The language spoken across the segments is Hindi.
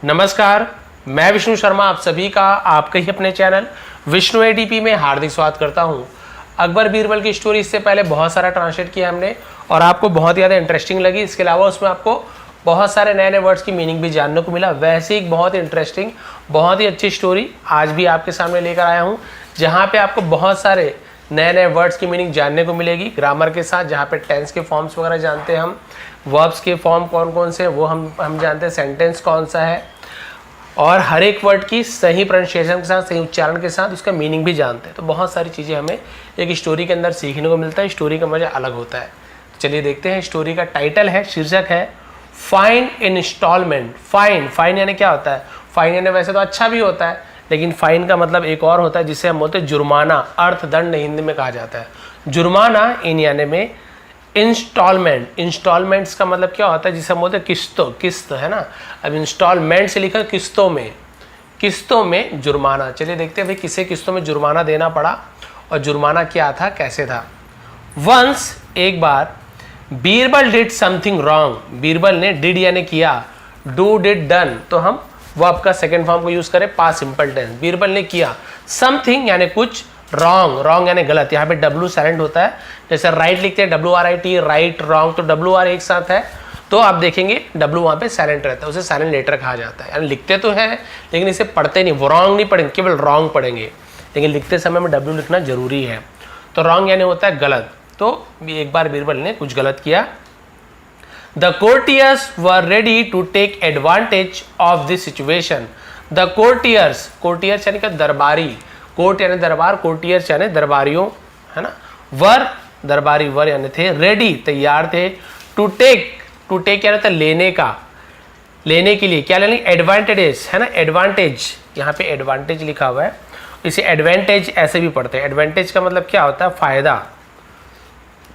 नमस्कार, मैं विष्णु शर्मा आप सभी का आपके ही अपने चैनल विष्णु एडीपी में हार्दिक स्वागत करता हूं। अकबर बीरबल की स्टोरी इससे पहले बहुत सारा ट्रांसलेट किया हमने और आपको बहुत ज़्यादा इंटरेस्टिंग लगी। इसके अलावा उसमें आपको बहुत सारे नए नए वर्ड्स की मीनिंग भी जानने को मिला। वैसे एक बहुत इंटरेस्टिंग, बहुत ही अच्छी स्टोरी आज भी आपके सामने लेकर आया हूँ, जहाँ पे आपको बहुत सारे नए नए वर्ड्स की मीनिंग जानने को मिलेगी ग्रामर के साथ, जहाँ पे टेंस के फॉर्म्स वगैरह जानते हैं हम, वर्ब्स के फॉर्म कौन कौन से वो हम जानते हैं, सेंटेंस कौन सा है, और हर एक वर्ड की सही प्रोनाउंसिएशन के साथ, सही उच्चारण के साथ उसका मीनिंग भी जानते हैं। तो बहुत सारी चीज़ें हमें एक स्टोरी के अंदर सीखने को मिलता है। स्टोरी का मज़ा अलग होता है। चलिए देखते हैं। स्टोरी का टाइटल है, शीर्षक है फाइन इंस्टॉलमेंट। फाइन यानी क्या होता है? फाइन यानी वैसे तो अच्छा भी होता है, लेकिन फाइन का मतलब एक और होता है जिसे हम बोलते हैं जुर्माना, अर्थदंड हिंदी में कहा जाता है। जुर्माना इन यानी में इंस्टॉलमेंट्स का मतलब क्या होता है, जिसे हम बोलते हैं किस्त है ना। अब इंस्टॉलमेंट से लिखा किस्तों में जुर्माना। चलिए देखते हैं भाई किसे किस्तों में जुर्माना देना पड़ा और जुर्माना क्या था, कैसे था। वंस एक बार Birbal did something wrong. Birbal ने डिड यानी किया, डू डिड डन, तो हम वर्ब का सेकेंड फॉर्म को यूज करें, पास्ट सिंपल टेंस। बीरबल ने किया समथिंग यानी कुछ, रॉन्ग यानी गलत। यहाँ पे डब्ल्यू साइलेंट होता है, जैसे राइट लिखते हैं WRIT, राइट रॉन्ग, तो WR एक साथ है तो आप देखेंगे डब्ल्यू वहाँ पे साइलेंट रहता है, उसे साइलेंट लेटर कहा जाता है। यानी लिखते तो हैं लेकिन इसे पढ़ते नहीं, वो रॉन्ग नहीं पढ़ेंगे, केवल रॉन्ग पढ़ेंगे, लेकिन लिखते समय में डब्ल्यू लिखना जरूरी है। तो रॉन्ग यानी होता है गलत। तो एक बार बीरबल ने कुछ गलत किया। The courtiers were ready to take advantage of this situation. The courtiers यानी क्या, दरबारी। कोर्ट यानी दरबार, कोर्टियर्स यानी दरबारियों, है ना। वर दरबारी, वर यानी थे, रेडी तैयार थे, टू टेक यानी था लेने का, लेने के लिए। क्या लेने? एडवांटेजेस, है ना। एडवांटेज, यहाँ पे एडवांटेज लिखा हुआ है, इसे एडवांटेज ऐसे भी पढ़ते हैं। एडवांटेज का मतलब क्या होता है? फायदा।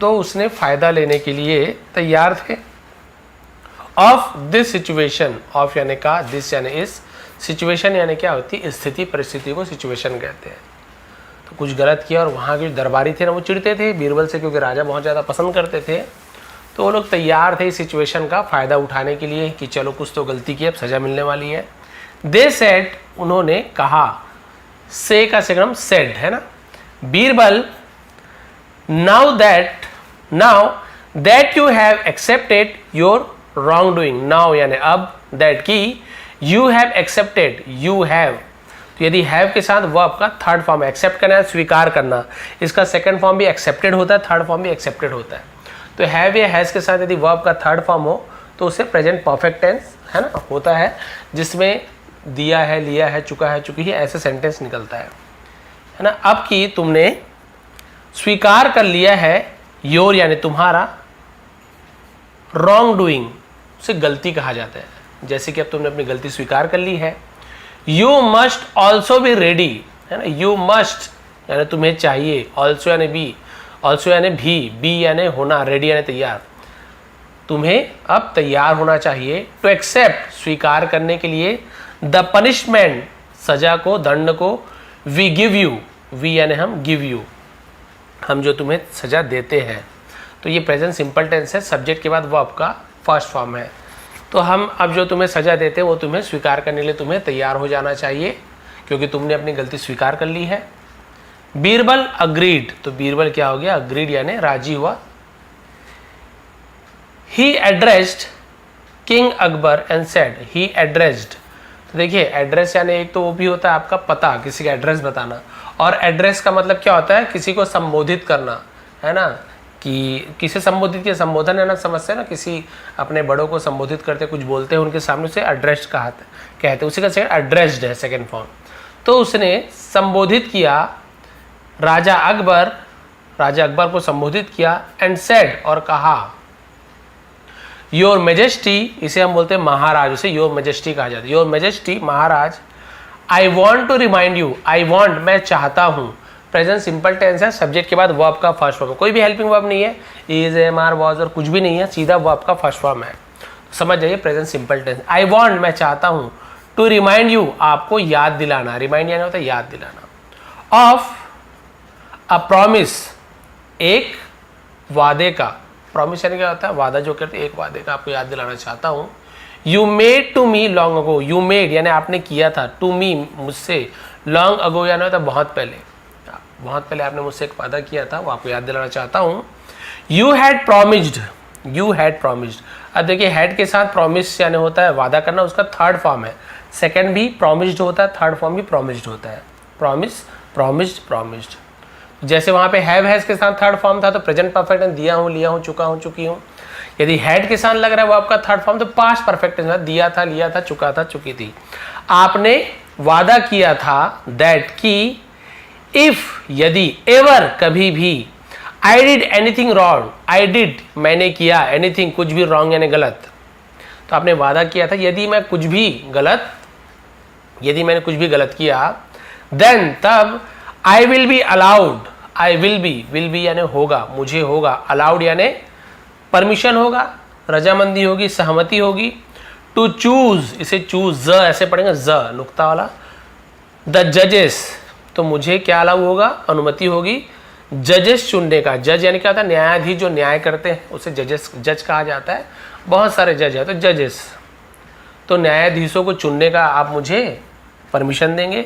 तो उसने फायदा लेने के लिए तैयार थे। ऑफ दिस सिचुएशन, ऑफ यानी का, दिस यानी इस, सिचुएशन यानी क्या होती है? स्थिति, परिस्थिति को सिचुएशन कहते हैं। तो कुछ गलत किया और वहाँ के जो दरबारी थे ना, वो चिढ़ते थे बीरबल से, क्योंकि राजा बहुत ज़्यादा पसंद करते थे। तो वो लोग तैयार थे इस सिचुएशन का फ़ायदा उठाने के लिए कि चलो कुछ तो गलती की, अब सज़ा मिलने वाली है। दे सेड, उन्होंने कहा, से का सेकंड सेड, है ना। Birbal, now that you have accepted your wrong doing. Now यानी अब, दैट की, you have accepted, you have, तो यदि हैव के साथ वर्ब का थर्ड फॉर्म है, एक्सेप्ट करना है, स्वीकार करना, इसका सेकंड फॉर्म भी एक्सेप्टेड होता है, थर्ड फॉर्म भी एक्सेप्टेड होता है। तो हैव या हैज के साथ यदि वर्ब का थर्ड फॉर्म हो तो उसे प्रेजेंट परफेक्ट टेंस, है ना, होता है, जिसमें दिया है, लिया है, चुका है, चुकी है, ऐसे सेंटेंस निकलता है ना। अब कि तुमने स्वीकार कर लिया है, योर यानी तुम्हारा, रॉन्ग डूइंग उसे गलती कहा जाता है। जैसे कि अब तुमने अपनी गलती स्वीकार कर ली है। You must also be ready, है ना। यू मस्ट यानी तुम्हें चाहिए, ऑल्सो यानी बी, ऑल्सो यानी भी, बी यानी होना, रेडी यानी तैयार। तुम्हें अब तैयार होना चाहिए, टू एक्सेप्ट स्वीकार करने के लिए, द पनिशमेंट सजा को, दंड को, वी गिव यू, वी यानी हम, गिव यू हम जो तुम्हें सजा देते हैं। तो ये प्रेजेंट सिंपल टेंस है, सब्जेक्ट के बाद वर्ब का फर्स्ट फॉर्म है। तो हम अब जो तुम्हें सजा देते हैं वो तुम्हें स्वीकार करने के लिए तुम्हें तैयार हो जाना चाहिए, क्योंकि तुमने अपनी गलती स्वीकार कर ली है। बीरबल अग्रीड, तो बीरबल क्या हो गया? अग्रीड यानी राजी हुआ। He addressed king Akbar and said, he addressed, तो देखिए एड्रेस यानी एक तो वो भी होता है आपका पता, किसी का एड्रेस बताना, और एड्रेस का मतलब क्या होता है? किसी को संबोधित करना, है ना, कि किसे संबोधित किया, संबोधन है ना, समझते हैं ना, किसी अपने बड़ों को संबोधित करते, कुछ बोलते हैं उनके सामने, से एड्रेस्ड कहते हैं, उसी का सेकंड एड्रेस्ड है, सेकंड फॉर्म। तो उसने संबोधित किया राजा अकबर को संबोधित किया, एंड सेड और कहा, योर मेजेस्टी, इसे हम बोलते हैं महाराज, उसे योर मेजेस्टी कहा जाता है। योर मेजेस्टी महाराज, I want to remind you, I want मैं चाहता हूँ, प्रेजेंट सिंपल टेंस है, सब्जेक्ट के बाद वर्ब का फर्स्ट फॉर्म है, कोई भी हेल्पिंग वर्ब नहीं है, इज, एम, आर, वॉज और कुछ भी नहीं है, सीधा वर्ब का फर्स्ट फॉर्म है। समझ जाइए present simple tense. I want मैं चाहता हूँ, टू रिमाइंड यू आपको याद दिलाना, रिमाइंड यानी होता है याद दिलाना, ऑफ अ प्रॉमिस एक वादे का, प्रॉमिस यानी क्या होता है? वादा जो करते, एक वादे का आपको याद दिलाना चाहता हूँ। You made to me long ago, you made यानी आपने किया था, टू मी मुझसे, लॉन्ग अगो यानी होता बहुत पहले, बहुत पहले आपने मुझसे एक वादा किया था, वो आपको याद दिलाना चाहता हूँ। You had promised, you had promised. अब देखिए हैड के साथ प्रॉमिस यानी होता है वादा करना, उसका थर्ड फॉर्म है। सेकंड भी प्रोमिस्ड होता है, थर्ड फॉर्म भी प्रोमिस्ड होता है। Promise, promised, promised. जैसे वहाँ पे हैव हैज के साथ थर्ड फॉर्म था तो प्रेजेंट परफेक्ट में दिया हूँ, लिया हूँ, चुका हूँ, चुकी हूँ। यदि हैड के साथ लग रहा है वो आपका थर्ड फॉर्म तो पास्ट परफेक्ट है, दिया था, लिया था, चुका था, चुकी थी। आपने वादा किया था दैट कि इफ यदि, एवर कभी भी, I did anything wrong, I did मैंने किया, एनीथिंग कुछ भी, रॉन्ग यानी गलत। तो आपने वादा किया था यदि मैं कुछ भी गलत, यदि मैंने कुछ भी गलत किया, देन तब I will be allowed, I will be यानी होगा, मुझे होगा, अलाउड यानी परमिशन होगा, रजामंदी होगी, सहमति होगी, टू चूज, इसे चूज, ज ऐसे पढ़ेंगे, ज नुक्ता वाला, द जजेस, तो मुझे क्या अलाउ होगा, अनुमति होगी, जजेस चुनने का। जज यानी क्या होता है, न्यायाधीश जो न्याय करते हैं उसे जजेस, जज कहा जाता है। बहुत सारे जज है तो जजेस, तो न्यायाधीशों को चुनने का आप मुझे परमिशन देंगे।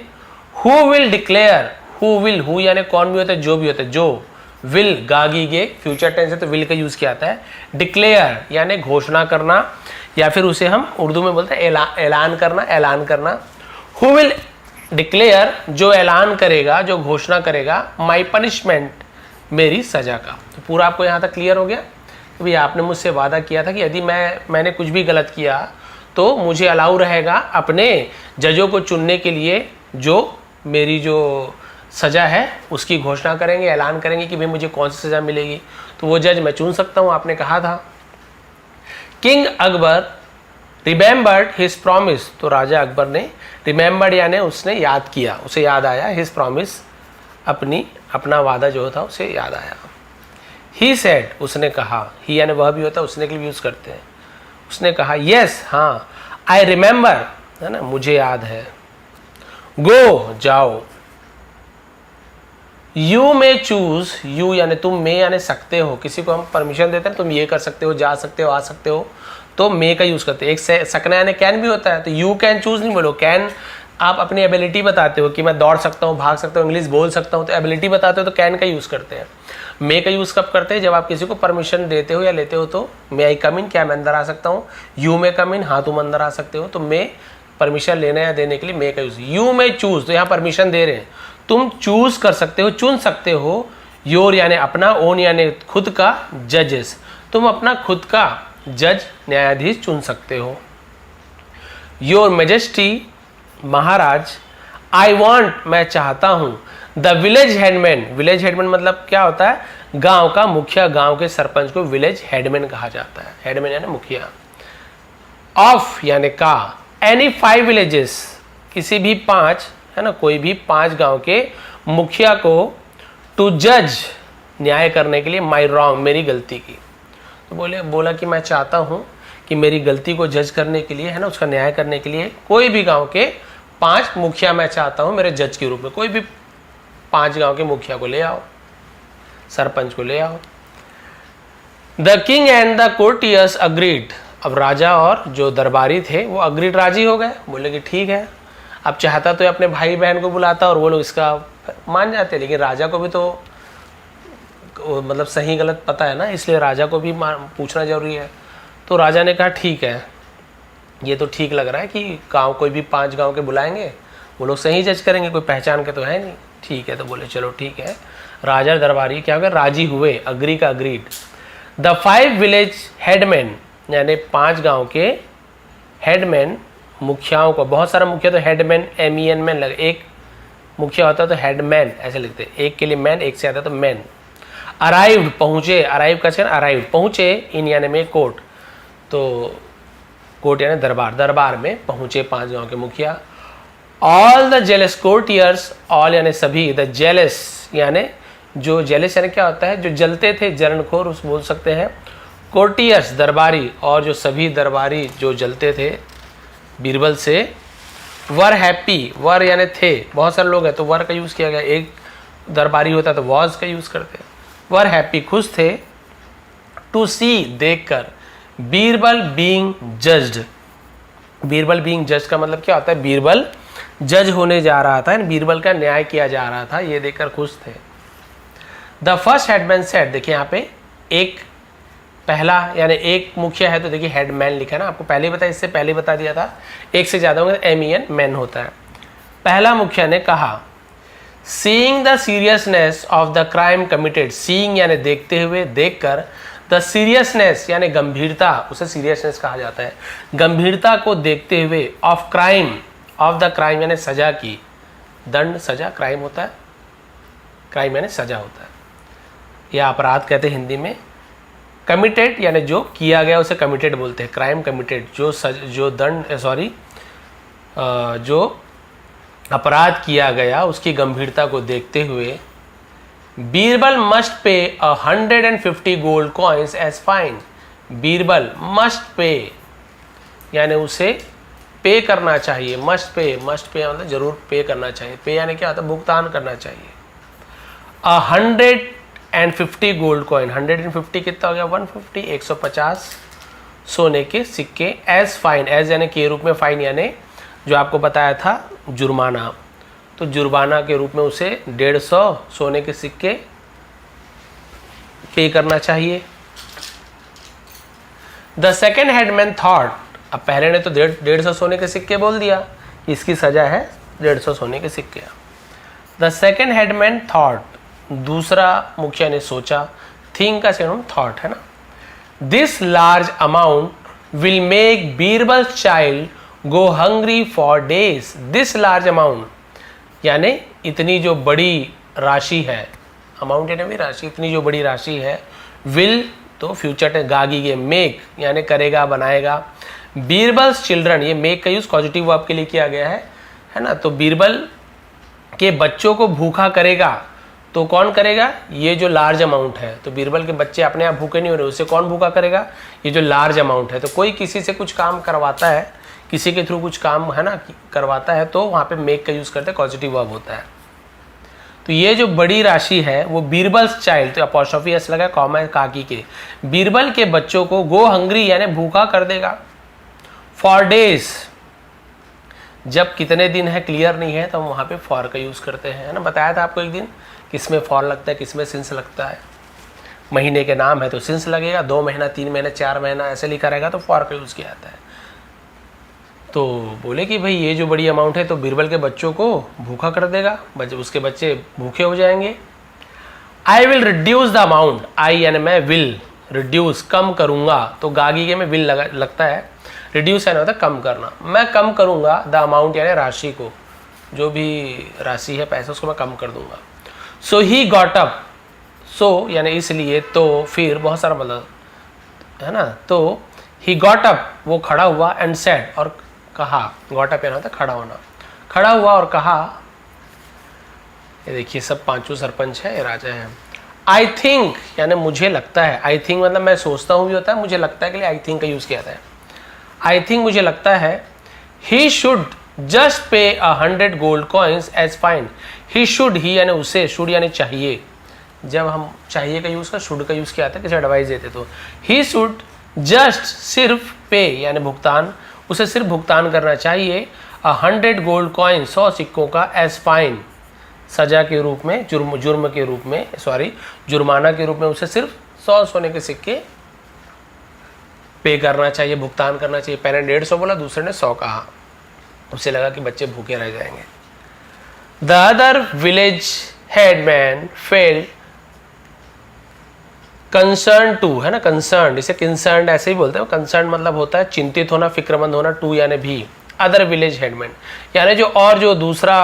Who will declare, who will, who यानी कौन भी होता है, जो भी होता है, जो, विल गागी गे, फ्यूचर टेंस है तो विल का यूज किया आता है। डिक्लेयर यानी घोषणा करना, या फिर उसे हम उर्दू में बोलते हैं ऐलान करना, ऐलान करना। हु विल डिक्लेयर, जो ऐलान करेगा, जो घोषणा करेगा, माई पनिशमेंट, मेरी सजा का। तो पूरा आपको यहाँ तक क्लियर हो गया कि भाई आपने मुझसे वादा किया था कि यदि मैंने कुछ भी गलत किया तो मुझे अलाउ रहेगा अपने जजों को चुनने के लिए, जो मेरी जो सज़ा है उसकी घोषणा करेंगे, ऐलान करेंगे कि भाई मुझे कौन सी सज़ा मिलेगी, तो वो जज मैं चुन सकता हूँ, आपने कहा था। King Akbar remembered his promise, तो राजा अकबर ने रिमेंबर्ड यानी उसने याद किया, उसे याद आया, हिज प्रॉमिस अपना वादा जो था उसे याद आया। ही सेड, उसने कहा, ही यानी वह भी होता है, उसने के लिए यूज़ करते हैं। उसने कहा यस, हाँ, आई रिमेंबर, है ना, मुझे याद है। गो, जाओ। यू मे चूज, यू यानी तुम, मे यानी सकते हो, किसी को हम परमिशन देते हैं तुम ये कर सकते हो, जा सकते हो, आ सकते हो, तो मे का यूज करते हैं। एक से सकना यानी कैन भी होता है, तो यू कैन चूज नहीं बोलो, कैन आप अपनी एबिलिटी बताते हो कि मैं दौड़ सकता हूँ, भाग सकता हूँ, इंग्लिश बोल सकता हूँ, तो एबिलिटी बताते हो तो कैन का यूज करते हैं। मे का यूज कब करते हैं, जब आप किसी को परमिशन देते हो या लेते हो, तो मे आई कम इन, क्या मैं अंदर आ सकता हूँ। यू मे कम इन, हाँ तुम अंदर आ सकते हो, तो मे परमिशन लेने या देने के लिए मे का यूज। यू मे चूज, तो यहाँ परमिशन दे रहे हैं, तुम चूज कर सकते हो, चुन सकते हो। योर यानी अपना, ओन यानी खुद का, जजेस, तुम अपना खुद का जज, न्यायाधीश चुन सकते हो। योर मेजेस्टी, महाराज, आई वॉन्ट, मैं चाहता हूँ, the village headman, village headman मतलब क्या होता है, गांव का मुखिया, गांव के सरपंच को विलेज हेडमैन कहा जाता है, हेडमैन यानी मुखिया। ऑफ यानी का, एनी 5 विलेजेस, किसी भी 5, है ना, कोई भी 5 गांव के मुखिया को, टू जज, न्याय करने के लिए, माई रॉन्ग, मेरी गलती की। तो बोला कि मैं चाहता हूँ कि मेरी गलती को जज करने के लिए, है ना, उसका न्याय करने के लिए कोई भी गांव के 5 मुखिया मैं चाहता हूँ मेरे जज के रूप में, कोई भी 5 गांव के मुखिया को ले आओ, सरपंच को ले आओ। The king and the courtiers agreed, अब राजा और जो दरबारी थे वो अग्रीड, राजी हो गए, बोले कि ठीक है। अब चाहता तो अपने भाई बहन को बुलाता और वो लोग इसका मान जाते, लेकिन राजा को भी तो मतलब सही गलत पता है ना, इसलिए राजा को भी पूछना जरूरी है। तो राजा ने कहा ठीक है, ये तो ठीक लग रहा है कि गांव कोई भी 5 गांव के बुलाएंगे, वो लोग सही जज करेंगे, कोई पहचान के तो है नहीं, ठीक है। तो बोले चलो ठीक है, राजा दरबारी क्या हो गया, राजी हुए, अग्री का अग्रीड। द 5 विलेज हेडमैन यानी 5 गांव के हेडमैन, मुखियाओं को, बहुत सारा मुखिया तो हेडमैन, MEN मैन लगे, एक मुखिया होता है तो हेडमैन ऐसे लिखते हैं, एक के लिए मैन, एक से आता तो मैन। अराइव्ड, पहुँचे, अराइव का से अराइव्ड, पहुँचे, इन यानी में कोर्ट, तो कोर्ट यानी दरबार, दरबार में पहुँचे 5 गांव के मुखिया। All the jealous courtiers, all यानी सभी, द जेलस यानी जो, जेलस यानी क्या होता है, जो जलते थे, जलनखोर उस बोल सकते हैं। कोर्टियर्स दरबारी, और जो सभी दरबारी जो जलते थे बीरबल से। वर हैप्पी, वर यानी थे, बहुत सारे लोग हैं तो वर का यूज़ किया गया, एक दरबारी होता तो वॉज का यूज़ करते। वर हैप्पी, खुश थे। टू सी, देख कर। Birbal being judged, Birbal being जज का मतलब क्या होता है, बीरबल जज होने जा रहा था, बीरबल का न्याय किया जा रहा था, ये देखकर खुश थे। द फर्स्ट हेडमैन सेड, देखिए यहाँ पे एक पहला यानी एक मुखिया है तो देखिए हेडमैन लिखा है ना, आपको पहले बताया, इससे पहले बता दिया था, एक से ज़्यादा होंगे MEN मैन होता है। पहला मुखिया ने कहा, seeing the seriousness of the crime committed, seeing यानी देखते हुए, देखकर, द सीरियसनेस यानी गंभीरता, उसे सीरियसनेस कहा जाता है, गंभीरता को देखते हुए, of crime, of the crime यानी सजा की, दंड सजा, क्राइम होता है, क्राइम यानी सजा होता है, या अपराध कहते हैं हिंदी में। कमिटेड यानी जो किया गया उसे कमिटेड बोलते हैं, क्राइम कमिटेड, जो दंड जो अपराध किया गया उसकी गंभीरता को देखते हुए, Birbal must pay 150 gold coins as fine, Birbal must pay यानी उसे पे करना चाहिए, मस्ट पे मतलब जरूर पे करना चाहिए, पे यानी क्या होता है, भुगतान करना चाहिए। 150 गोल्ड कॉइन, 150 कितना हो गया, 150, 150 सोने के सिक्के, एज फाइन, एज यानी के रूप में, फाइन यानी जो आपको बताया था जुर्माना, तो जुर्माना के रूप में उसे 150 सोने के सिक्के पे करना चाहिए। द सेकेंड हेडमैन थॉट, अब पहले ने तो 150 सोने के सिक्के बोल दिया, इसकी सजा है 150 सोने के सिक्के। द सेकेंड हेडमैन थॉट, दूसरा मुखिया ने सोचा, थिंक का सेकंड थॉट है ना, this large amount will make Birbal child go hungry for days, this large amount यानी इतनी जो बड़ी राशि है, अमाउंट यानी भी राशि, इतनी जो बड़ी राशि है, विल तो फ्यूचर टेंस गागी के, मेक यानी करेगा, बनाएगा, बीरबल्स चिल्ड्रन, ये मेक का यूज पॉजिटिव वर्ब के लिए किया गया है ना, तो बीरबल के बच्चों को भूखा करेगा, तो कौन करेगा, ये जो लार्ज अमाउंट है, तो बीरबल के बच्चे अपने आप भूखे नहीं हो रहे, उसे कौन भूखा करेगा, ये जो लार्ज अमाउंट है। तो कोई किसी से कुछ काम करवाता है, किसी के थ्रू कुछ काम है ना करवाता है, तो वहाँ पे मेक का यूज करते हैं, पॉजिटिव वर्ब होता है। तो ये जो बड़ी राशि है वो बीरबल्स चाइल्ड, तो अपॉस्ट्रोफी एस लगा, कॉमा काकी के, बीरबल के बच्चों को गो हंग्री यानी भूखा कर देगा, फॉर डेज, जब कितने दिन है क्लियर नहीं है तो हम वहाँ पे फॉर का यूज़ करते हैं, है ना, बताया था आपको एक दिन, किसमें फॉर लगता है, किसमें सिंस लगता है, महीने के नाम है तो सिंस लगेगा, 2 महीना, 3 महीना, 4 महीना ऐसे लिखा रहेगा तो फॉर का यूज़ किया जाता है। तो बोले कि भाई ये जो बड़ी अमाउंट है तो बीरबल के बच्चों को भूखा कर देगा, उसके बच्चे भूखे हो जाएंगे। I will reduce the amount, I यानी मैं, विल रिड्यूस कम करूँगा, तो गागी के में विल लगता है, रिड्यूस यानी होता है कम करना, मैं कम करूँगा, द अमाउंट यानी राशि को, जो भी राशि है पैसा उसको मैं कम कर दूंगा। सो ही गॉट अप, सो यानी इसलिए, तो फिर बहुत सारा मतलब है ना, तो ही गॉट अप वो खड़ा हुआ, एंड सेड और कहा, गॉट अप यानी होता है खड़ा होना, खड़ा हुआ और कहा, ये देखिए सब पांचों सरपंच है, ये राजा है। आई थिंक यानी मुझे लगता है, आई थिंक मतलब मैं सोचता हूँ भी होता है, मुझे लगता है के लिए आई थिंक का यूज़ किया जाता है। आई थिंक मुझे लगता है, he should just pay 100 gold coins as fine, he should, he यानी उसे, शुड यानी चाहिए, जब हम चाहिए का यूज़ का शुड का यूज़ किया जाता है किसी एडवाइस देते तो, ही शुड जस्ट सिर्फ पे यानी भुगतान, उसे सिर्फ भुगतान करना चाहिए, 100 गोल्ड कॉइन 100 सिक्कों का, एज फाइन सजा के रूप में, जुर्म के रूप में, सॉरी जुर्माना के रूप में उसे सिर्फ 100 सोने के सिक्के पे करना चाहिए, भुगतान करना चाहिए। पहले 150 बोला, दूसरे ने 100 कहा, उसे लगा कि बच्चे भूखे रह जाएंगे। The other village headman failed concern to, है ना, कंसर्न, इसे कंसर्न ऐसे ही बोलते हैं, कंसर्न मतलब होता है चिंतित होना, फिक्रमंद होना, टू यानी भी, अदर विलेज हेडमैन यानी जो दूसरा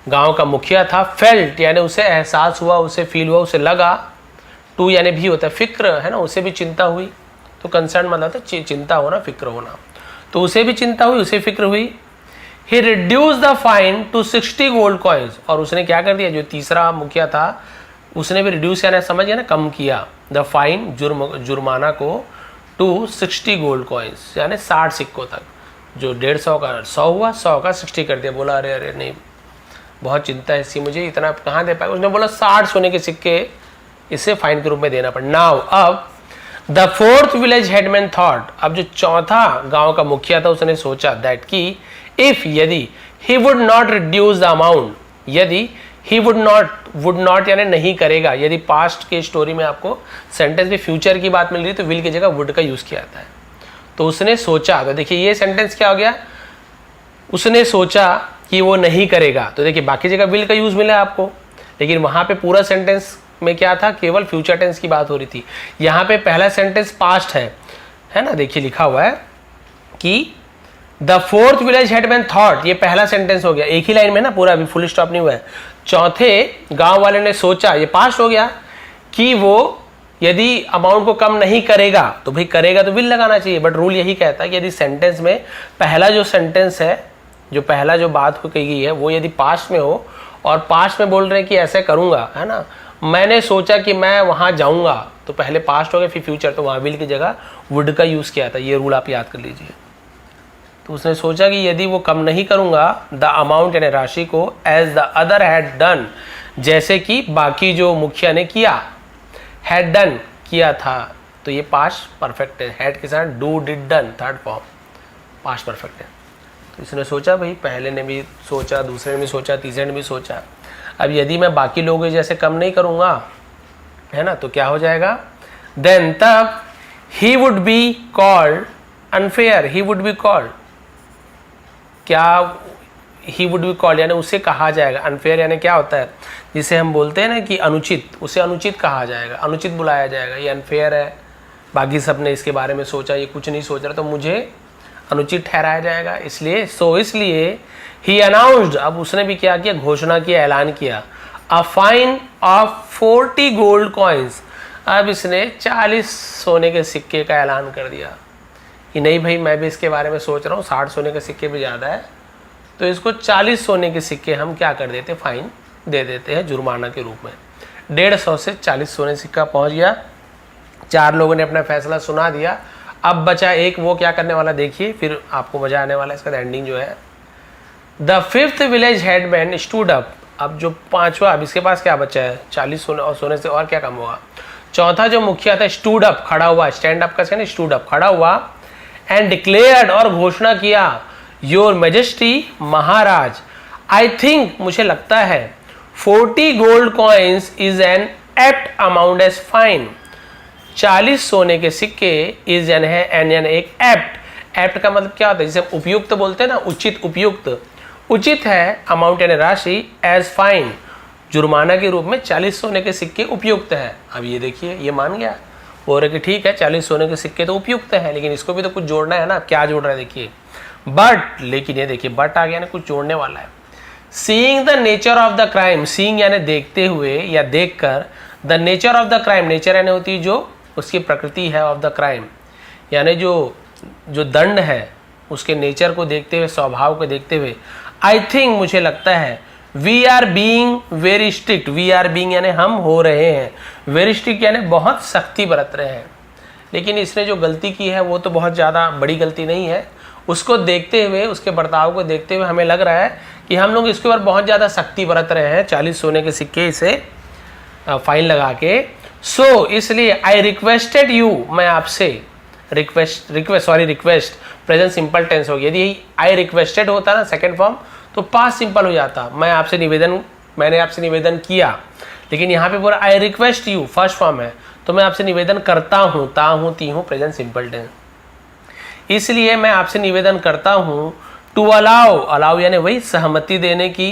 गांव का मुखिया था, फेल्ट यानी उसे एहसास हुआ, उसे फील हुआ, उसे लगा, टू यानी भी होता है फिक्र, है ना, उसे भी चिंता हुई, तो कंसर्न मतलब होता है चिंता होना, फिक्र होना, तो उसे भी चिंता हुई, उसे फिक्र हुई। He reduce the fine to 60 gold coins, और उसने क्या कर दिया, जो तीसरा मुखिया था उसने भी रिड्यूस यानी समझ गया ना, कम किया, द फाइन जुर्माना को, टू 60 गोल्ड कॉइन्स यानी 60 सिक्कों तक, जो 150 का 100 हुआ, 100 का 60 कर दिया। बोला अरे अरे नहीं, बहुत चिंता है इसकी, मुझे इतना कहाँ दे पाएगा, उसने बोला 60 सोने के सिक्के इसे फाइन के रूप में देना पड़ा। नाउ अब the fourth village headman thought, अब जो चौथा गांव का मुखिया था उसने सोचा दैट कि इफ यदि he would not reduce the amount, यदि ही वुड नॉट यानी नहीं करेगा, यदि पास्ट के स्टोरी में आपको सेंटेंस में फ्यूचर की बात मिल रही है तो विल की जगह वुड का यूज किया जाता है। तो उसने सोचा, तो देखिए ये सेंटेंस क्या हो गया, उसने सोचा कि वो नहीं करेगा, तो देखिए बाकी जगह विल का यूज मिला आपको, लेकिन वहां पे पूरा सेंटेंस में क्या था, केवल फ्यूचर टेंस की बात हो रही थी। यहाँ पे पहला सेंटेंस पास्ट है ना, देखिए लिखा हुआ है कि the fourth village headman thought, ये पहला सेंटेंस हो गया, एक ही लाइन में ना पूरा, अभी फुल स्टॉप नहीं हुआ है। चौथे गांव वाले ने सोचा, ये पास्ट हो गया, कि वो यदि अमाउंट को कम नहीं करेगा, तो भाई करेगा तो विल लगाना चाहिए, बट रूल यही कहता है कि यदि सेंटेंस में पहला जो सेंटेंस है, जो पहला जो बात हो कही गई है वो यदि पास्ट में हो और पास्ट में बोल रहे हैं कि ऐसे करूंगा, है ना, मैंने सोचा कि मैं वहां जाऊंगा, तो पहले पास्ट हो गया फिर फ्यूचर, तो वहां विल की जगह वुड का यूज किया था। ये रूल आप याद कर लीजिए। तो उसने सोचा कि यदि वो कम नहीं करूंगा द अमाउंट यानी राशि को, as the other had done, जैसे कि बाकी जो मुखिया ने किया, हैड डन किया था, तो ये पास्ट परफेक्ट है, हैड के साथ do did done third form past perfect है। तो इसने सोचा, भाई पहले ने भी सोचा, दूसरे ने भी सोचा, तीसरे ने भी सोचा, अब यदि मैं बाकी लोगों जैसे कम नहीं करूंगा, है ना, तो क्या हो जाएगा, देन तब he would be called unfair, he would be called, क्या ही वुड बी कॉल्ड यानी उसे कहा जाएगा, अनफेयर यानी क्या होता है, जिसे हम बोलते हैं ना कि अनुचित, उसे अनुचित कहा जाएगा, अनुचित बुलाया जाएगा, ये अनफेयर है, बाकी सब ने इसके बारे में सोचा, ये कुछ नहीं सोच रहा, तो मुझे अनुचित ठहराया जाएगा, इसलिए ही अनाउंस्ड, अब उसने भी क्या किया, घोषणा किया, ऐलान किया, अ फाइन ऑफ 40 गोल्ड कॉइन्स, अब इसने 40 सोने के सिक्के का ऐलान कर दिया कि नहीं भाई मैं भी इसके बारे में सोच रहा हूँ, 60 सोने के सिक्के भी ज़्यादा है, तो इसको 40 सोने के सिक्के हम क्या कर देते, फाइन दे देते हैं जुर्माना के रूप में। 150 से 40 सोने सिक्का पहुँच गया, 4 लोगों ने अपना फैसला सुना दिया, अब बचा एक, वो क्या करने वाला देखिए, फिर आपको मजा आने वाला है, इसका एंडिंग जो है। The fifth village headman stood up, अब जो पांचवा, अब इसके पास क्या बचा है, 40 सोने, और सोने से और क्या कम होगा। चौथा जो मुखिया था स्टूड अप, खड़ा हुआ, स्टैंड अप का सेकंड स्टूड अप, खड़ा हुआ, एंड डिक्लेयर्ड, और घोषणा किया, योर मैजेस्टी, महाराज, आई थिंक, मुझे लगता है, 40 gold coins is an apt amount as fine, 40 सोने के सिक्के इज यानी है, एन यानी एक, एप्ट का मतलब क्या होता है, जिसे उपयुक्त बोलते हैं ना, उचित, उपयुक्त, उचित है, अमाउंट यानी राशि, एज फाइन, जुर्माना के रूप में 40 सोने के सिक्के उपयुक्त है। अब ये देखिए, ये मान गया, बोल रहे कि ठीक है 40 सोने के सिक्के तो उपयुक्त है, लेकिन इसको भी तो कुछ जोड़ना है ना, क्या जोड़ रहा है देखिए, बट, लेकिन ये देखिए बट आ गया ना, कुछ जोड़ने वाला है। Seeing the nature of the crime, seeing यानी देखते हुए या देखकर, the nature of the crime, nature यानी होती है जो उसकी प्रकृति है, ऑफ द क्राइम यानी जो दंड है उसके नेचर को देखते हुए, स्वभाव को देखते हुए, आई थिंक, मुझे लगता है, we are being very strict, we are being यानी हम हो रहे हैं, वेरी स्ट्रिक्ट यानी बहुत सख्ती बरत रहे हैं, लेकिन इसने जो गलती की है वो तो बहुत ज़्यादा बड़ी गलती नहीं है, उसको देखते हुए, उसके बर्ताव को देखते हुए हमें लग रहा है कि हम लोग इसके ऊपर बहुत ज़्यादा सख्ती बरत रहे हैं, 40 सोने के सिक्के इसे फाइन लगा के, सो इसलिए आई रिक्वेस्टेड यू, मैं आपसे, रिक्वेस्ट प्रेजेंट सिंपल टेंस हो गया, यदि आई रिक्वेस्टेड होता ना सेकंड फॉर्म तो पास्ट सिंपल हो जाता, मैंने आपसे निवेदन किया, लेकिन यहाँ पे पूरा I request you first form है, तो मैं आपसे निवेदन करता हूँ, ता हूँ, ती हूँ, प्रेजेंट सिंपल टेंस, इसलिए मैं आपसे निवेदन करता हूँ, टू अलाउ यानी वही सहमति देने की,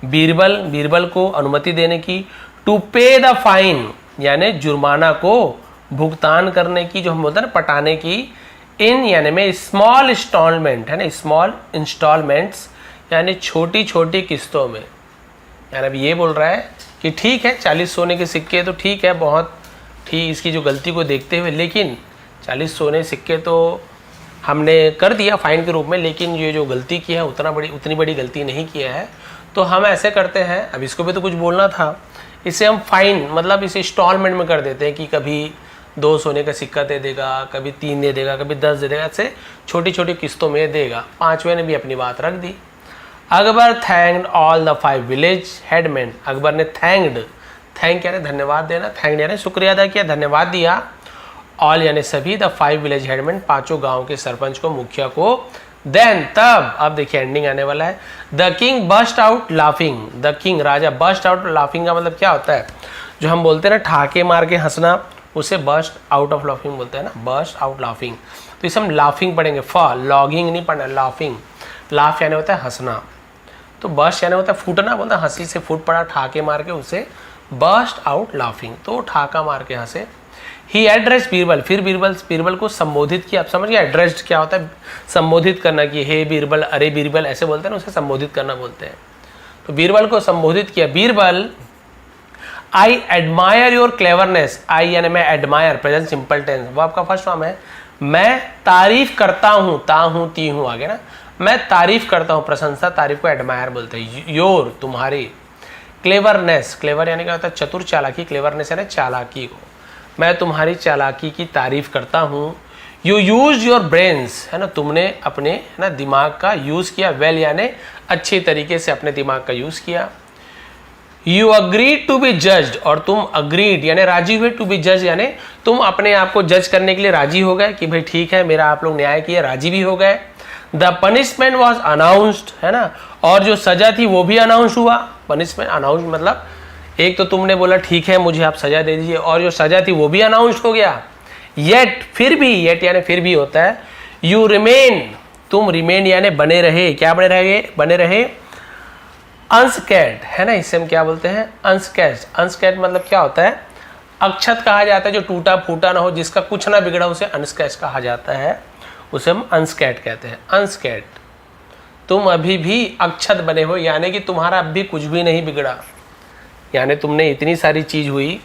बीरबल को अनुमति देने की, टू पे द फाइन यानी जुर्माना को भुगतान करने की, जो हम बोलते हैं ना पटाने की, इन यानी में स्मॉल इंस्टॉलमेंट है ना, स्मॉल इंस्टॉलमेंट्स यानी छोटी छोटी किस्तों में, यानी अब ये बोल रहा है कि ठीक है 40 सोने के सिक्के तो ठीक है, बहुत ठीक, इसकी जो गलती को देखते हुए, लेकिन 40 सोने सिक्के तो हमने कर दिया फाइन के रूप में, लेकिन ये जो गलती की है उतनी बड़ी गलती नहीं किया है, तो हम ऐसे करते हैं, अब इसको भी तो कुछ बोलना था, इसे हम फाइन मतलब इसे इंस्टॉलमेंट में कर देते हैं कि कभी 2 सोने का सिक्का दे देगा, कभी 3 दे देगा, कभी 10 दे देगा, ऐसे छोटी छोटी किस्तों में देगा। 5वें ने भी अपनी बात रख दी। Akbar thanked all the 5 village headman, Akbar ने थैंक यानी धन्यवाद देना, थैंक्ड यानी शुक्रिया अदा किया, धन्यवाद दिया, ऑल यानी सभी, द 5 विलेज हेडमैन, 5 गांव के सरपंच को, मुखिया को। देन तब, अब देखिए एंडिंग आने वाला है। The king burst out laughing, the king राजा, बस्ट आउट लाफिंग का मतलब क्या होता है, जो हम बोलते हैं ना ठाके मार के हंसना, उसे बस्ट आउट ऑफ लाफिंग बोलते हैं ना, बस्ट आउट लाफिंग। तो इसे हम लाफिंग पढ़ेंगे, लॉगिंग नहीं पढ़ना, लाफिंग। लाफ यानी होता है हंसना, तो बस्ट यानी होता है फूटना, बोलता है हंसी से फूट पड़ा, ठाके मार के, उसे बस्ट आउट लाफिंग, तो ठाका मार के हंसे। ही एड्रेस बीरबल, फिर बीरबल को संबोधित किया। आप समझ गए एड्रेस्ड क्या होता है, संबोधित करना, कि हे बीरबल, अरे बीरबल ऐसे बोलते हैं ना, उसे संबोधित करना बोलते हैं। तो बीरबल को संबोधित किया। Birbal, I admire your cleverness, I यानी मैं, एडमायर प्रेजेंट सिंपल टेंस, वो आपका फर्स्ट फॉर्म है। मैं तारीफ करता हूँ, ता हूँ ती हूँ आगे ना, मैं तारीफ करता हूँ, प्रशंसा, तारीफ को एडमायर बोलते हैं। योर तुम्हारी, क्लेवरनेस, क्लेवर यानी क्या होता है चतुर, चालाकी, क्लेवरनेस यानी चालाकी को, मैं तुम्हारी चालाकी की तारीफ करता हूँ। यू यूज योर ब्रेन्स, है ना, तुमने अपने, है ना, दिमाग का यूज़ किया, वेल यानी अच्छे तरीके से अपने दिमाग का यूज़ किया। You agreed to be judged, और तुम अग्रीड यानी राजी हुए, टू बी जज यानी तुम अपने आप को जज करने के लिए राजी हो गए, कि भाई ठीक है मेरा आप लोग न्याय किया, राजी भी हो गए। द पनिशमेंट वॉज अनाउंस्ड, है ना, और जो सजा थी वो भी अनाउंस हुआ। पनिशमेंट अनाउंस मतलब एक तो तुमने बोला ठीक है मुझे आप सजा दे दीजिए, और जो सजा थी वो भी अनाउंस हो गया। येट, फिर भी, येट यानी फिर भी होता है। यू रिमेन, तुम रिमेन यानी बने रहे, क्या बने रहे, बने रहे। अनस्कैर्ड, है ना, इसे हम क्या बोलते हैं, अनस्कैर्ड। अनस्कैर्ड मतलब क्या होता है, अक्षत कहा जाता है, जो टूटा फूटा ना हो, जिसका कुछ ना बिगड़ा, उसे अनस्कैर्ड कहा जाता है, उसे हम अनस्कैर्ड कहते हैं। अनस्कैर्ड, तुम अभी भी अक्षत बने हो, यानी कि तुम्हारा अब भी कुछ भी नहीं बिगड़ा, यानी तुमने इतनी सारी चीज़ हुई,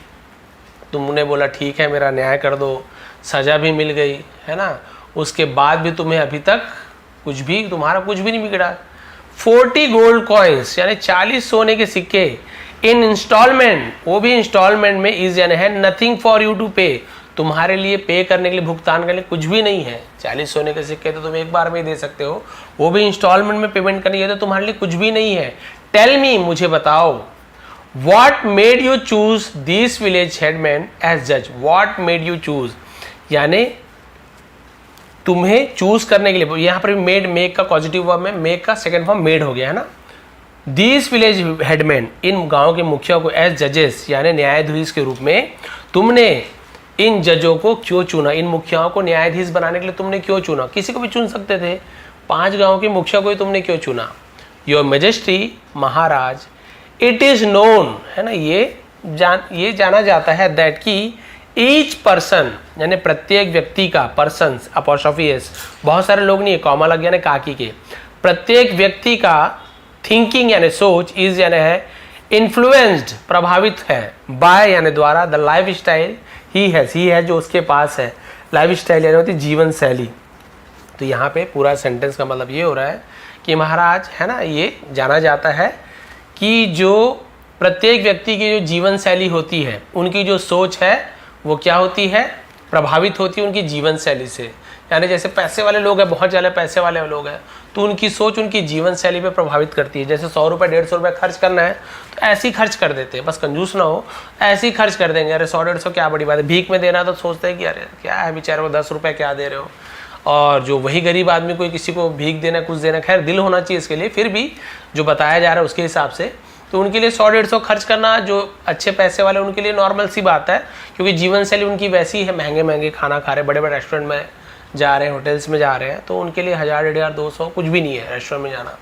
तुमने बोला ठीक है मेरा न्याय कर दो, सज़ा भी मिल गई, है ना, उसके बाद भी तुम्हें अभी तक कुछ भी, तुम्हारा कुछ भी नहीं बिगड़ा। 40 गोल्ड कॉइन्स यानी 40 सोने के सिक्के, इन इंस्टॉलमेंट, वो भी इंस्टॉलमेंट में, इज यानी है, नथिंग फॉर यू टू पे, तुम्हारे लिए पे करने के लिए, भुगतान करने के लिए कुछ भी नहीं है। 40 सोने के सिक्के तो तुम एक बार में ही दे सकते हो, वो भी इंस्टॉलमेंट में पेमेंट करनी है, तो तुम्हारे लिए कुछ भी नहीं है। टेल मी, मुझे बताओ, What made you choose these village headmen as judge? What made you choose? यानी तुम्हें चूज करने के लिए, यहाँ पर मेड, मेक का पॉजिटिव वर्ब में, मेक का सेकंड फॉर्म मेड हो गया है ना। These village headmen, इन गांव के मुखिया को एज जजेस यानी न्यायाधीश के रूप में तुमने इन जजों को क्यों चुना, इन मुखियाओं को न्यायाधीश बनाने के लिए तुमने क्यों चुना। किसी को भी चुन सकते थे, 5 गाँव के मुखिया को ही तुमने क्यों चुना। Your majesty, Maharaj, it is known, है ना, ये जाना जाता है, दैट की ईच पर्सन यानी प्रत्येक व्यक्ति का, पर्सन अपॉस्ट्रोफी एस, बहुत सारे लोग नहीं है, कॉमा लग गया ना काकी के, प्रत्येक व्यक्ति का थिंकिंग यानी सोच, इज यानी है, इन्फ्लुएंस्ड प्रभावित है, बाय यानी द्वारा, the life style he has जो उसके पास है, लाइफ स्टाइल यानी होती जीवन शैली। तो यहाँ पे पूरा सेंटेंस का मतलब ये हो रहा है कि महाराज, है ना, ये जाना जाता है कि जो प्रत्येक व्यक्ति की जो जीवन शैली होती है, उनकी जो सोच है वो क्या होती है, प्रभावित होती है उनकी जीवन शैली से। यानी जैसे पैसे वाले लोग हैं, बहुत ज़्यादा पैसे वाले लोग हैं, तो उनकी सोच उनकी जीवन शैली पे प्रभावित करती है। जैसे 100 रुपये 150 रुपये खर्च करना है तो ऐसे ही खर्च कर देते हैं, बस कंजूस ना हो, ऐसे ही खर्च कर देंगे। अरे 100-150 क्या बड़ी बात है, भीख में देना तो सोचते हैं कि अरे क्या है बेचारे को 10 रुपये क्या दे रहे हो। और जो वही गरीब आदमी कोई किसी को भीख देना, कुछ देना, खैर दिल होना चाहिए इसके लिए, फिर भी जो बताया जा रहा है उसके हिसाब से, तो उनके लिए 100-150 खर्च करना, जो अच्छे पैसे वाले उनके लिए नॉर्मल सी बात है, क्योंकि जीवन शैली उनकी वैसी है, महंगे महंगे खाना खा रहे, बड़े बड़े रेस्टोरेंट में जा रहे हैं, होटल्स में जा रहे हैं, तो उनके लिए 1000, 1500, 200 कुछ भी नहीं है रेस्टोरेंट में जाना।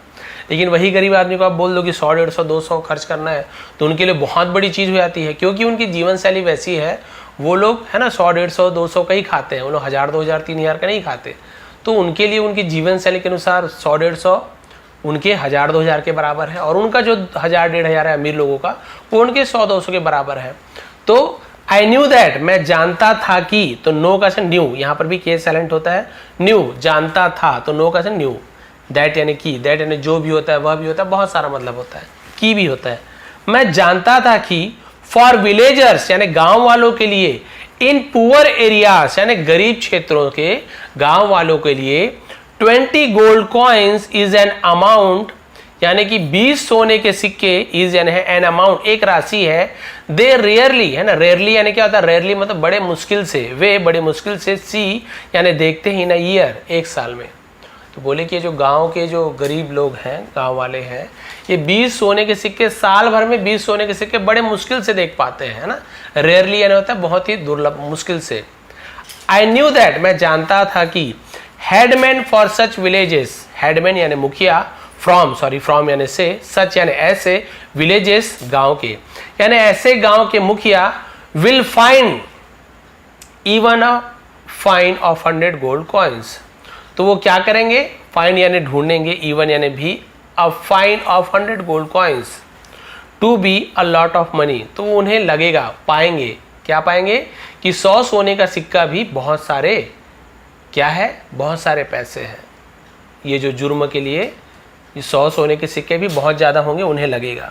लेकिन वही गरीब आदमी को आप बोल दो कि 100-150, 200 खर्च करना है, तो उनके लिए बहुत बड़ी चीज़ हो जाती है, क्योंकि उनकी जीवन शैली वैसी है। वो लोग, है ना, 100-150, 200 का ही खाते हैं, वो लोग 1000, 2000, 3000 का नहीं खाते। तो उनके लिए उनकी जीवन शैली के अनुसार 100-150 उनके 1000-2000 के बराबर है, और उनका जो 1000-1500 है अमीर लोगों का, वो उनके 100-200 के बराबर है। तो आई न्यू दैट, मैं जानता था कि, तो नो का से न्यू, यहाँ पर भी केस साइलेंट होता है, न्यू जानता था, तो नो का से न्यू, दैट यानी की, दैट यानी जो भी होता है वह भी होता है, बहुत सारा मतलब होता है, की भी होता है। मैं जानता था कि फॉर विलेजर्स यानी गांव वालों के लिए, इन पुअर एरियाज यानी गरीब क्षेत्रों के गांव वालों के लिए, 20 gold coins is an amount, यानी कि 20 सोने के सिक्के इज यानी है एन अमाउंट, एक राशि है, दे रेयरली, है ना, रेयरली यानी क्या होता है, रेयरली मतलब बड़े मुश्किल से, वे बड़े मुश्किल से, सी यानी देखते ही ना, ईयर एक साल में। तो बोले कि जो गांव के जो गरीब लोग हैं, गांव वाले हैं, ये 20 सोने के सिक्के साल भर में 20 सोने के सिक्के बड़े मुश्किल से देख पाते हैं, है ना, रेयरली यानी होता है बहुत ही दुर्लभ, मुश्किल से। आई न्यू दैट, मैं जानता था कि headman for such villages, headman यानी मुखिया, फ्रॉम यानी से, सच यानी ऐसे, विलेजेस गांव के, यानी ऐसे गांव के मुखिया, will find even a fine of 100 gold coins. तो वो क्या करेंगे, फाइंड यानी ढूंढेंगे, इवन यानी भी, a fine of 100 gold coins to be a lot of money. तो उन्हें लगेगा, पाएंगे, क्या पाएंगे कि 100 सोने का सिक्का भी बहुत सारे, क्या है, बहुत सारे पैसे हैं। ये जो जुर्म के लिए ये 100 सोने के सिक्के भी बहुत ज़्यादा होंगे, उन्हें लगेगा।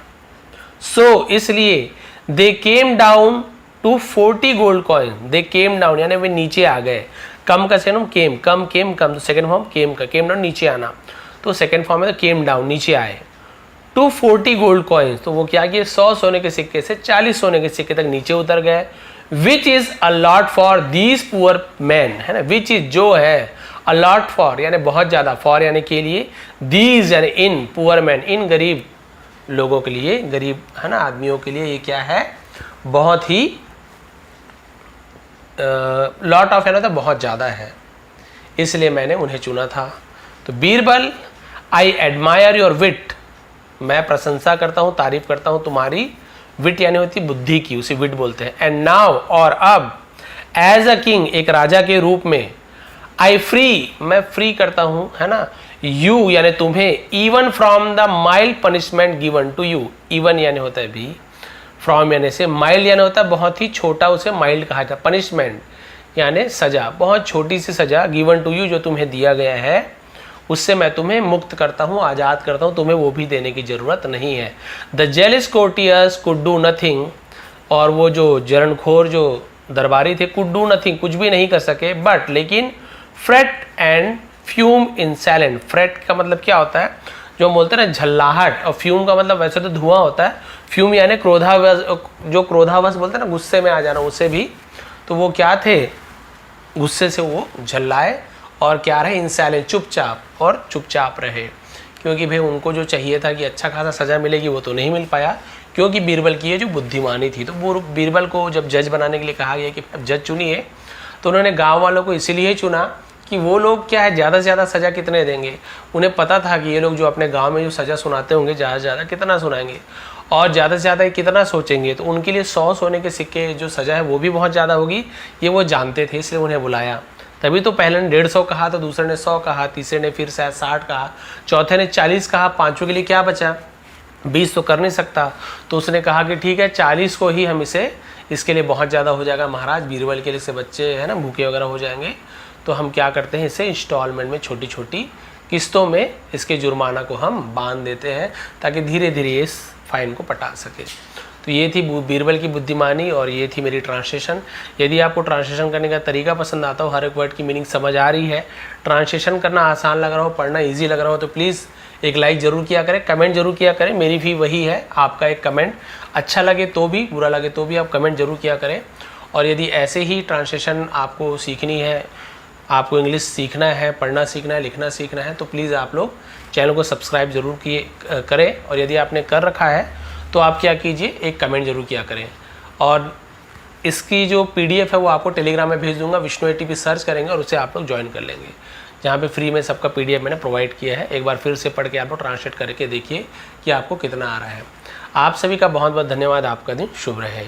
सो इसलिए they came down to 40 gold coin, they came down यानी वे नीचे आ गए, कम का सेकंड फॉर्म केम, कम केम कम, तो सेकंड फॉर्म केम का, केम डाउन नीचे आना, तो सेकंड फॉर्म है तो केम डाउन नीचे आए, टू 40 गोल्ड कॉइन्स। तो वो क्या किए, 100 सोने के सिक्के से 40 सोने के सिक्के तक नीचे उतर गए। Which is a lot for these poor man, है ना, विच इज जो है, अलॉट फॉर यानी बहुत ज्यादा, फॉर यानी के लिए, दीज यानी इन, पुअर मैन इन गरीब लोगों के लिए, गरीब, है ना, आदमियों के लिए ये क्या है, बहुत ही लॉट ऑफ है ना, तो बहुत ज़्यादा है, इसलिए मैंने उन्हें चुना था। तो बीरबल, आई एडमायर योर विट, मैं प्रशंसा करता हूँ, तारीफ करता हूँ तुम्हारी, विट यानी होती बुद्धि की, उसे विट बोलते हैं। एंड नाउ, और अब, एज अ किंग, एक राजा के रूप में, आई फ्री, मैं फ्री करता हूँ, है ना, यू यानी तुम्हें, even from the mild punishment given to you, even यानी होता है भी, फ्रॉम यानी से, माइल्ड यानी होता है बहुत ही छोटा, उसे माइल्ड कहा जाता है, पनिशमेंट यानी सजा, बहुत छोटी सी सजा, गिवन टू यू जो तुम्हें दिया गया है, उससे मैं तुम्हें मुक्त करता हूँ, आज़ाद करता हूँ, तुम्हें वो भी देने की ज़रूरत नहीं है। The जेलिस courtiers could do nothing, और वो जो जरणखोर जो दरबारी थे, कुड डू नथिंग, कुछ भी नहीं कर सके, बट लेकिन, freight and fume in silent, freight का मतलब क्या होता है, जो बोलते हैं ना झल्लाहट, और फ्यूम का मतलब वैसे तो धुआं होता है, फ्यूम यानी क्रोधावश, जो क्रोधावश बोलते हैं ना, गुस्से में आ जाना, उससे भी, तो वो क्या थे, गुस्से से वो झल्लाए, और क्या रहे, इंसाइलेंट, चुपचाप, और चुपचाप रहे, क्योंकि भाई उनको जो चाहिए था कि अच्छा खासा सज़ा मिलेगी, वो तो नहीं मिल पाया, क्योंकि बीरबल की ये जो बुद्धिमानी थी। तो वो बीरबल को जब जज बनाने के लिए कहा गया कि जज चुनिए, तो उन्होंने गाँव वालों को इसीलिए चुना कि वो लोग क्या है, ज़्यादा से ज़्यादा सज़ा कितने देंगे, उन्हें पता था कि ये लोग जो अपने गाँव में जो सज़ा सुनाते होंगे, ज़्यादा से ज़्यादा कितना सुनाएंगे, और ज़्यादा से ज़्यादा कितना सोचेंगे, तो उनके लिए 100 सोने के सिक्के जो सज़ा है वो भी बहुत ज़्यादा होगी, ये वो जानते थे, इसलिए उन्हें बुलाया। तभी तो पहले ने 150 कहा, तो दूसरे ने 100 कहा, तीसरे ने फिर शायद 60 कहा, चौथे ने 40 कहा, पांचों के लिए क्या बचा, 20 तो कर नहीं सकता, तो उसने कहा कि ठीक है 40 को ही हम इसे, इसके लिए बहुत ज़्यादा हो जाएगा महाराज, बीरबल के लिए से बच्चे है ना भूखे वगैरह हो जाएंगे, तो हम क्या करते हैं, इसे इंस्टॉलमेंट में, छोटी छोटी किस्तों में इसके जुर्माना को हम बांध देते हैं, ताकि धीरे धीरे इस फाइन को पटा सके। तो ये थी बीरबल की बुद्धिमानी, और ये थी मेरी ट्रांसलेशन। यदि आपको ट्रांसलेशन करने का तरीका पसंद आता हो, हर एक वर्ड की मीनिंग समझ आ रही है, ट्रांसलेशन करना आसान लग रहा हो, पढ़ना इजी लग रहा हो, तो प्लीज़ एक लाइक ज़रूर किया करें, कमेंट जरूर किया करें, मेरी भी वही है, आपका एक कमेंट, अच्छा लगे तो भी, बुरा लगे तो भी आप कमेंट जरूर किया करें। और यदि ऐसे ही ट्रांसलेशन आपको सीखनी है, आपको इंग्लिश सीखना है, पढ़ना सीखना है, लिखना सीखना है, तो प्लीज़ आप लोग चैनल को सब्सक्राइब जरूर करें, और यदि आपने कर रखा है तो आप क्या कीजिए, एक कमेंट जरूर किया करें। और इसकी जो PDF है वो आपको टेलीग्राम में भेज दूंगा, विष्णु ATP सर्च करेंगे और उसे आप लोग ज्वाइन कर लेंगे, जहाँ पे फ्री में सबका PDF मैंने प्रोवाइड किया है। एक बार फिर से पढ़ के आप लोग ट्रांसलेट करके देखिए कि आपको कितना आ रहा है। आप सभी का बहुत बहुत धन्यवाद, आपका दिन शुभ रहे।